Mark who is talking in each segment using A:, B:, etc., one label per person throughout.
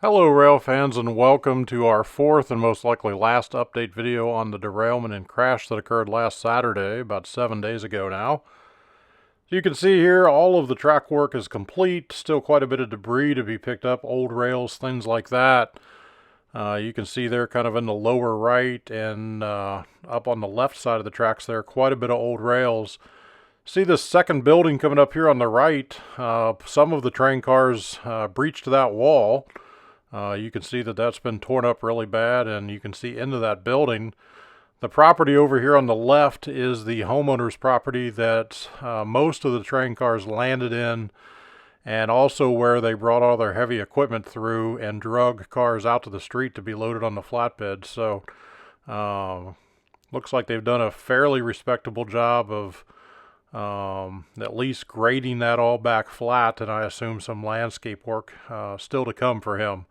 A: Hello rail fans, and welcome to our fourth and most likely last update video on the derailment and crash that occurred last Saturday, about 7 days ago now. So you can see here all of the track work is complete, still quite a bit of debris to be picked up, old rails, things like that. You can see there kind of in the lower right and up on the left side of the tracks there, quite a bit of old rails. See this second building coming up here on the right, some of the train cars breached that wall. You can see that that's been torn up really bad, and you can see into that building. The property over here on the left is the homeowner's property that most of the train cars landed in, and also where they brought all their heavy equipment through and drug cars out to the street to be loaded on the flatbed. So looks like they've done a fairly respectable job of at least grading that all back flat, and I assume some landscape work still to come for him.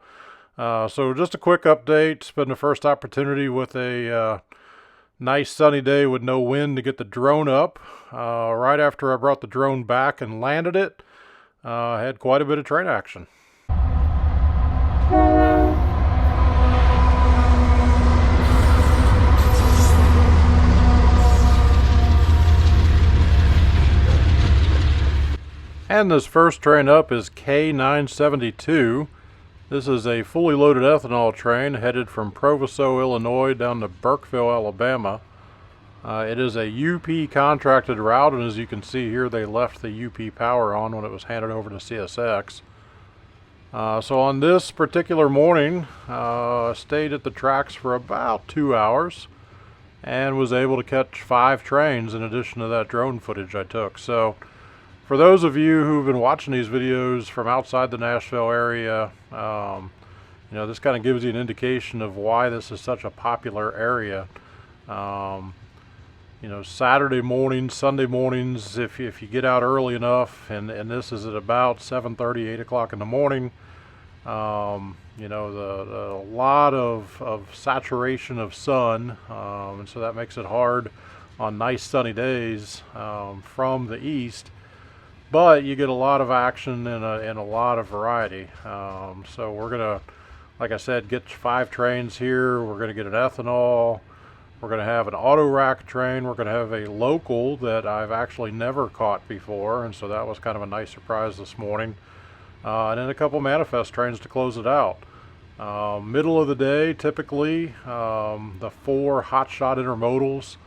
A: So just a quick update. It's been the first opportunity with a nice sunny day with no wind to get the drone up. Right after I brought the drone back and landed it, I had quite a bit of train action. And this first train up is K972. This is a fully loaded ethanol train headed from Proviso, Illinois down to Burkeville, Alabama. It is a UP contracted route, and as you can see here, they left the UP power on when it was handed over to CSX. So on this particular morning, I stayed at the tracks for about 2 hours and was able to catch 5 trains in addition to that drone footage I took. So for those of you who've been watching these videos from outside the Nashville area, this kind of gives you an indication of why this is such a popular area. Saturday mornings, Sunday mornings, if you get out early enough, and this is at about 7:30, 8 o'clock in the morning, a lot of saturation of sun, and so that makes it hard on nice sunny days from the east. But you get a lot of action and a lot of variety. So we're going to, like I said, get 5 trains here. We're going to get an ethanol. We're going to have an auto rack train. We're going to have a local that I've actually never caught before, and so that was kind of a nice surprise this morning. And then a couple manifest trains to close it out. Middle of the day, typically, the 4 hotshot intermodals,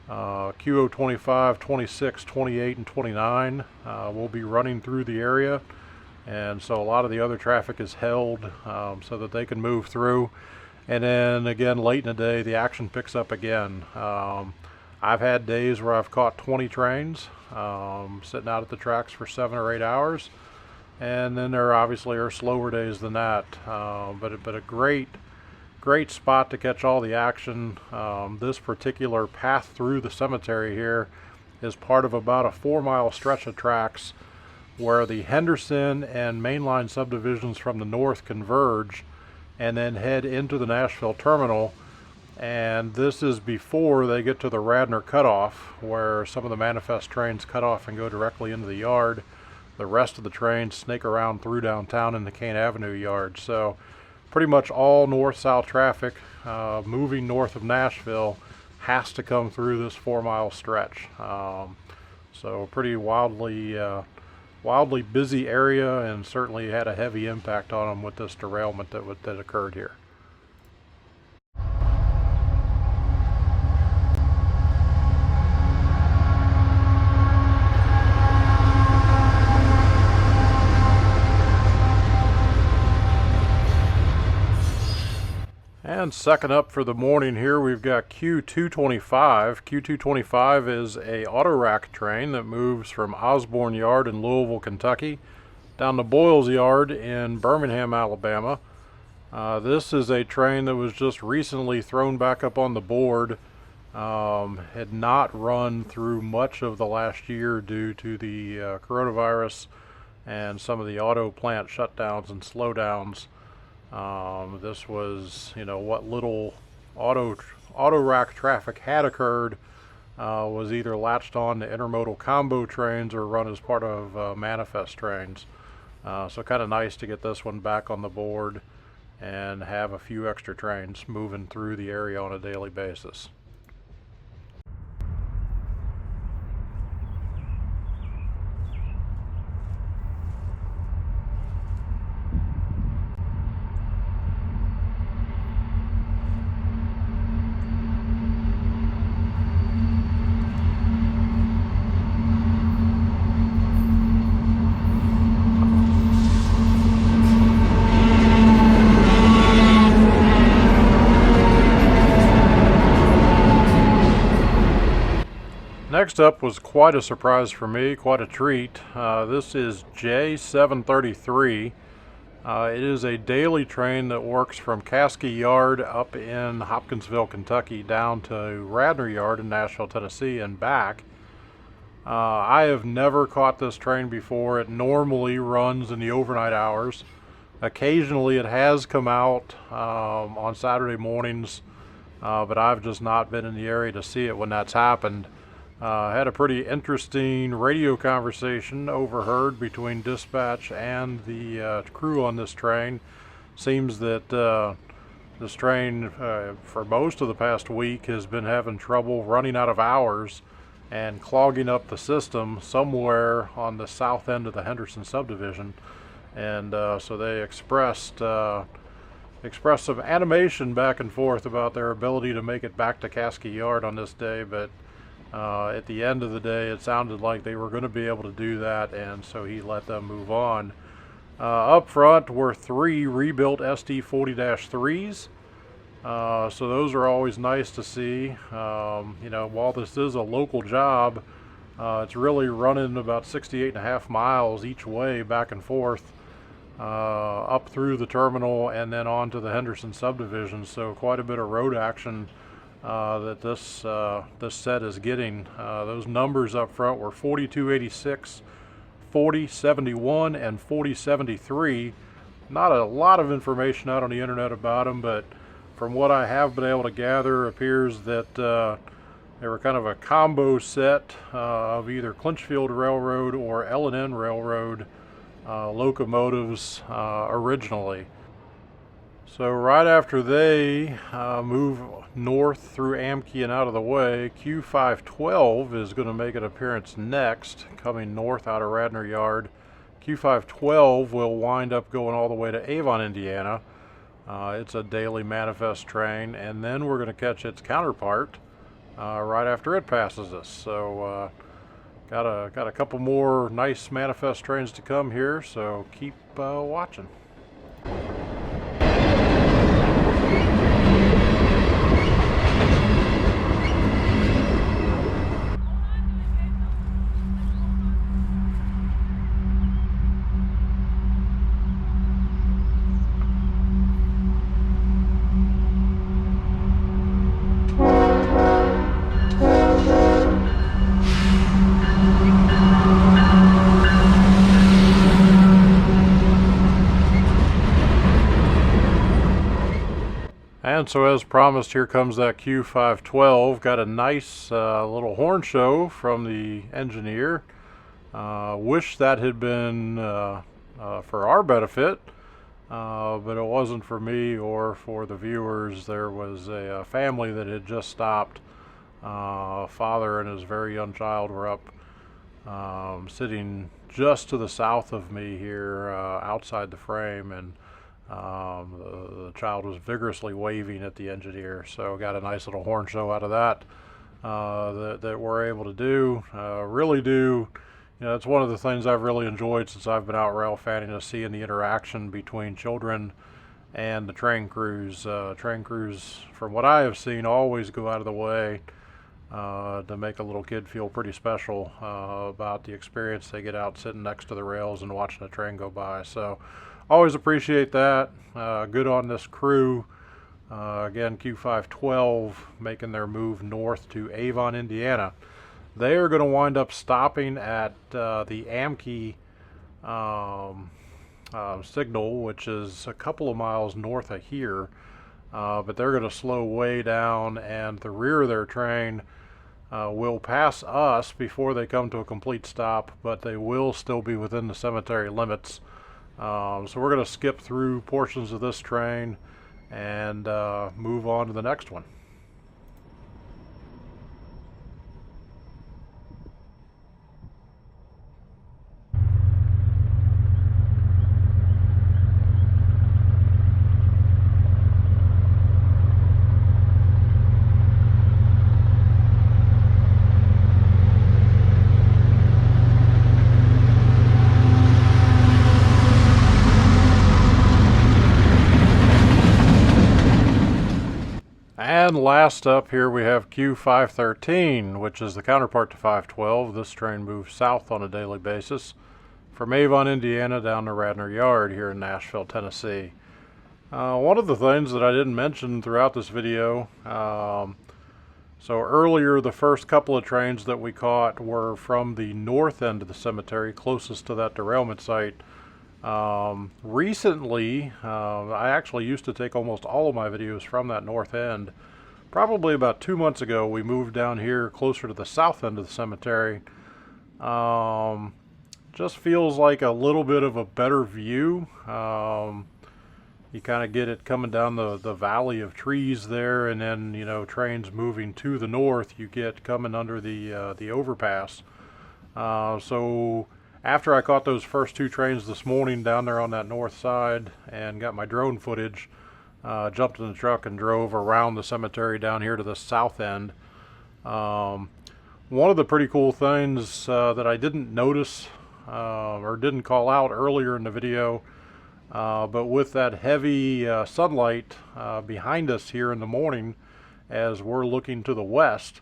A: QO25, 26, 28, and 29 will be running through the area, and so a lot of the other traffic is held so that they can move through. And then again, late in the day, the action picks up again. I've had days where I've caught 20 trains sitting out at the tracks for 7 or 8 hours, and then there obviously are slower days than that, but a great spot to catch all the action. This particular path through the cemetery here is part of about a 4-mile stretch of tracks where the Henderson and mainline subdivisions from the north converge and then head into the Nashville terminal. And this is before they get to the Radnor cutoff, where some of the manifest trains cut off and go directly into the yard. The rest of the trains snake around through downtown in the Kane Avenue yard. So pretty much all north-south traffic moving north of Nashville has to come through this 4-mile stretch. So pretty wildly busy area, and certainly had a heavy impact on them with this derailment that occurred here. And second up for the morning here, we've got Q225. Q225 is a auto rack train that moves from Osborne Yard in Louisville, Kentucky, down to Boyles Yard in Birmingham, Alabama. This is a train that was just recently thrown back up on the board. Had not run through much of the last year due to the coronavirus and some of the auto plant shutdowns and slowdowns. This was, what little auto rack traffic had occurred was either latched on to intermodal combo trains or run as part of manifest trains. So kind of nice to get this one back on the board. and have a few extra trains moving through the area on a daily basis. Next up was quite a surprise for me, quite a treat. This is J733. It is a daily train that works from Caskey Yard up in Hopkinsville, Kentucky, down to Radnor Yard in Nashville, Tennessee, and back. I have never caught this train before. It normally runs in the overnight hours. Occasionally it has come out on Saturday mornings, but I've just not been in the area to see it when that's happened. Had a pretty interesting radio conversation overheard between dispatch and the crew on this train. Seems that this train for most of the past week has been having trouble running out of hours and clogging up the system somewhere on the south end of the Henderson subdivision. And so they expressed some animation back and forth about their ability to make it back to Caskey Yard on this day, but at the end of the day, it sounded like they were going to be able to do that, and so he let them move on. Up front were 3 rebuilt SD40-3s, so those are always nice to see. While this is a local job, it's really running about 68.5 miles each way back and forth up through the terminal and then on to the Henderson subdivision, so quite a bit of road action that this set is getting. Those numbers up front were 4286, 4071, and 4073. Not a lot of information out on the internet about them, but from what I have been able to gather, it appears that they were kind of a combo set of either Clinchfield Railroad or L&N Railroad locomotives originally. So right after they move north through Amkey and out of the way, Q512 is going to make an appearance next, coming north out of Radnor Yard. Q512 will wind up going all the way to Avon, Indiana. It's a daily manifest train, and then we're going to catch its counterpart right after it passes us. So got a couple more nice manifest trains to come here, so keep watching. And so as promised, here comes that Q512. Got a nice little horn show from the engineer. Wish that had been for our benefit, but it wasn't for me or for the viewers. There was a family that had just stopped. Father and his very young child were up sitting just to the south of me here outside the frame, and the child was vigorously waving at the engineer, so got a nice little horn show out of that that we're able to do. Really do, it's one of the things I've really enjoyed since I've been out rail fanning, is seeing the interaction between children and the train crews. Train crews, from what I have seen, always go out of the way to make a little kid feel pretty special about the experience they get out sitting next to the rails and watching a train go by. So always appreciate that. Good on this crew. Again, Q512 making their move north to Avon, Indiana. They are going to wind up stopping at the Amkey signal, which is a couple of miles north of here. But they're going to slow way down, and the rear of their train will pass us before they come to a complete stop, but they will still be within the cemetery limits. So we're going to skip through portions of this train and move on to the next one. And last up here we have Q513, which is the counterpart to 512. This train moves south on a daily basis from Avon, Indiana down to Radnor Yard here in Nashville, Tennessee. One of the things that I didn't mention throughout this video, so earlier the first couple of trains that we caught were from the north end of the cemetery, closest to that derailment site. Recently, I actually used to take almost all of my videos from that north end. Probably about 2 months ago, we moved down here closer to the south end of the cemetery. Just feels like a little bit of a better view. You kind of get it coming down the valley of trees there, and then, you know, trains moving to the north, you get coming under the overpass. So after I caught those first 2 trains this morning down there on that north side and got my drone footage, jumped in the truck and drove around the cemetery down here to the south end. One of the pretty cool things that I didn't notice or didn't call out earlier in the video, but with that heavy sunlight behind us here in the morning as we're looking to the west,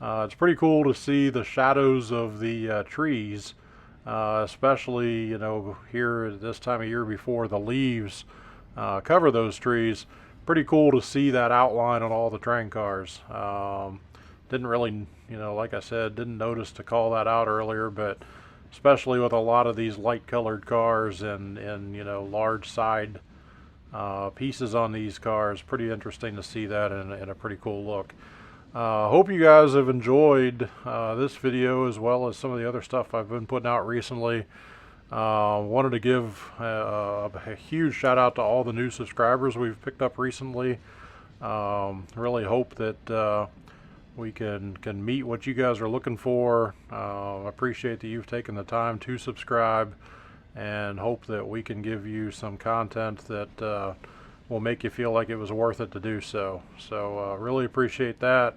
A: it's pretty cool to see the shadows of the trees. Especially, you know, here this time of year before the leaves cover those trees. Pretty cool to see that outline on all the train cars. Didn't really, you know, like I said, didn't notice to call that out earlier, but especially with a lot of these light colored cars and you know, large side pieces on these cars, pretty interesting to see that in a pretty cool look. Hope you guys have enjoyed this video as well as some of the other stuff I've been putting out recently. Wanted to give a huge shout out to all the new subscribers we've picked up recently. Really hope that we can meet what you guys are looking for. Appreciate that you've taken the time to subscribe, and hope that we can give you some content that will make you feel like it was worth it to do so. So really appreciate that.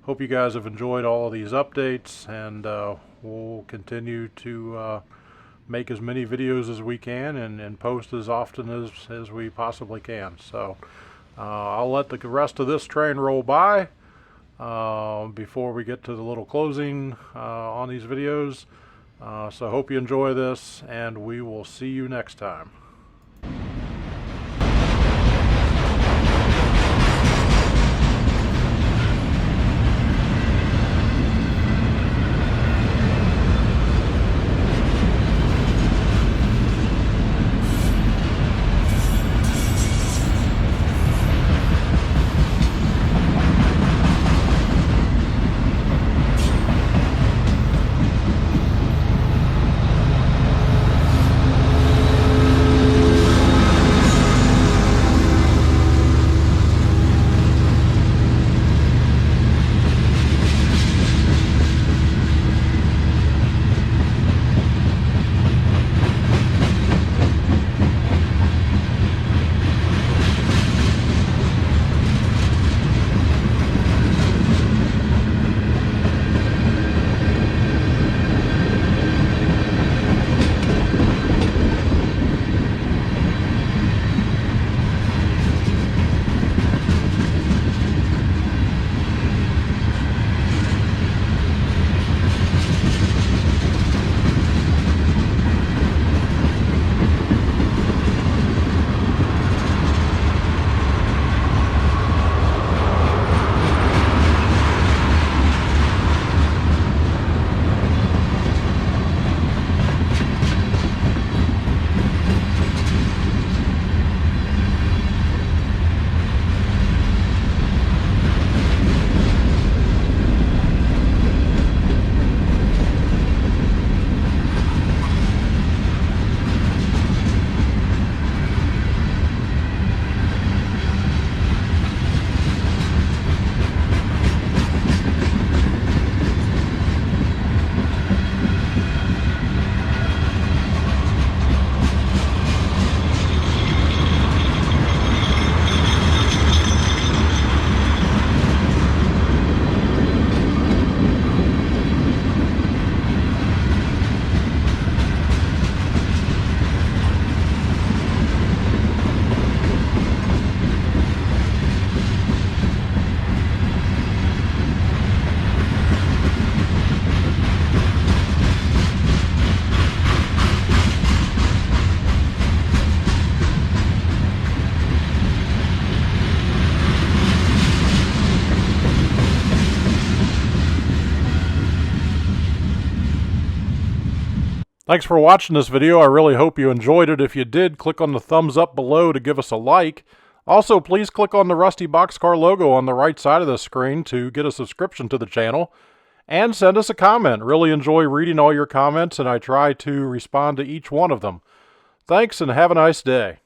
A: Hope you guys have enjoyed all of these updates, and we'll continue to make as many videos as we can and post as often as we possibly can. So I'll let the rest of this train roll by before we get to the little closing on these videos. So hope you enjoy this, and we will see you next time. Thanks for watching this video. I really hope you enjoyed it. If you did, click on the thumbs up below to give us a like. Also, please click on the Rusty Boxcar logo on the right side of the screen to get a subscription to the channel. And send us a comment. Really enjoy reading all your comments, and I try to respond to each one of them. Thanks, and have a nice day.